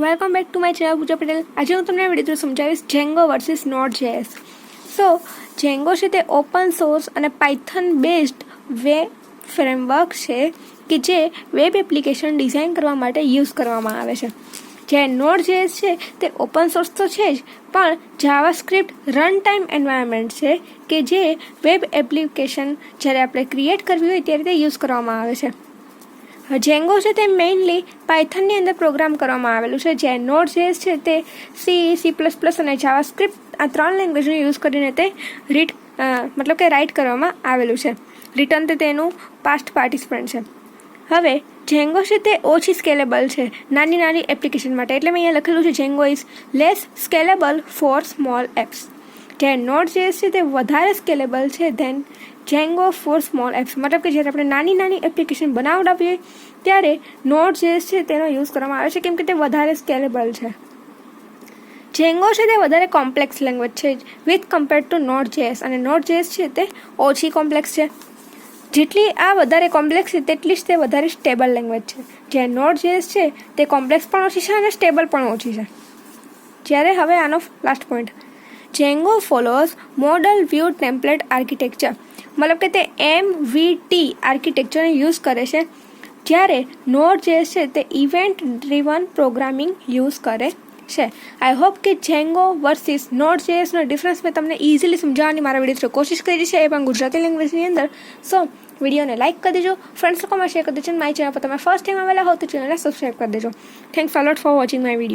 Welcome back to my channel Pooja Patel. આજે હું તમને વિડીયો સમજાવીશ જેંગો વર્સિસ નોડ.js. સો જેંગો છે તે ઓપન સોર્સ અને પાયથન બેઝડ વેબ ફ્રેમવર્ક છે કે જે વેબ એપ્લિકેશન ડિઝાઇન કરવા માટે યુઝ કરવામાં આવે છે. જે નોડ.js છે તે ઓપન સોર્સ તો છે જ, પણ જાવાસ્ક્રિપ્ટ રન ટાઈમ એન્વાયરમેન્ટ છે કે જે વેબ એપ્લિકેશન જ્યારે આપણે ક્રિએટ કરવી હોય ત્યારે તે યુઝ કરવામાં આવે છે. જેંગો છે તે મેઇનલી પાયથનની અંદર પ્રોગ્રામ કરવામાં આવેલું છે. જે નોડ.js છે તે C++ અને જાવાસ્ક્રિપ્ટ આ ત્રણ લેંગ્વેજનો યુઝ કરીને તે રાઇટ કરવામાં આવેલું છે. રિટર્ન તે તેનું પાસ્ટ પાર્ટિસિપન્ટ છે. હવે જેંગો છે તે ઓછી સ્કેલેબલ છે નાની એપ્લિકેશન માટે, એટલે મેં અહીંયા લખેલું છે Django is less scalable for small apps. જે નોડ.js છે તે વધારે સ્કેલેબલ છે than Django for small apps. મતલબ કે જ્યારે આપણે નાની એપ્લિકેશન બનાવડાવીએ ત્યારે નોડ.js છે તેનો યુઝ કરવામાં આવે છે કેમ કે તે વધારે સ્કેલેબલ છે. જેંગો છે તે વધારે કોમ્પ્લેક્સ લેંગ્વેજ છે વિથ કમ્પેર ટુ નોડ.js, અને નોડ.js છે તે ઓછી કોમ્પ્લેક્સ છે. જેટલી આ વધારે કોમ્પ્લેક્સ છે તેટલી જ તે વધારે સ્ટેબલ લેંગ્વેજ છે. જે નોડ.js છે તે કોમ્પ્લેક્સ પણ ઓછી છે અને સ્ટેબલ પણ ઓછી છે. જ્યારે હવે આનો last point, Django follows model view template architecture, મતલબ કે તે MVT આર્કિટેક્ચરને યુઝ કરે છે, જ્યારે નોડ.js છે તે ઇવેન્ટ ડ્રીવન પ્રોગ્રામિંગ યુઝ કરે છે. આઈ હોપ કે જેંગો વર્સિસ નોડ.jsનો ડિફરન્સ મેં તમને ઇઝીલી સમજાવવાની મારા વિડીયો કોશિશ કરી છે, એ પણ ગુજરાતી લેંગ્વેજની અંદર. સો વિડીયોને લાઇક કરી દેજો, ફ્રેન્ડ્સ લોકોમાં શેર કરી દેજો. મારી ચેનલ પર તમે ફર્સ્ટ ટાઈમ આવેલા હો તો ચેનલને સબસ્ક્રાઈબ કરી દેજો. Thanks a lot for watching my video.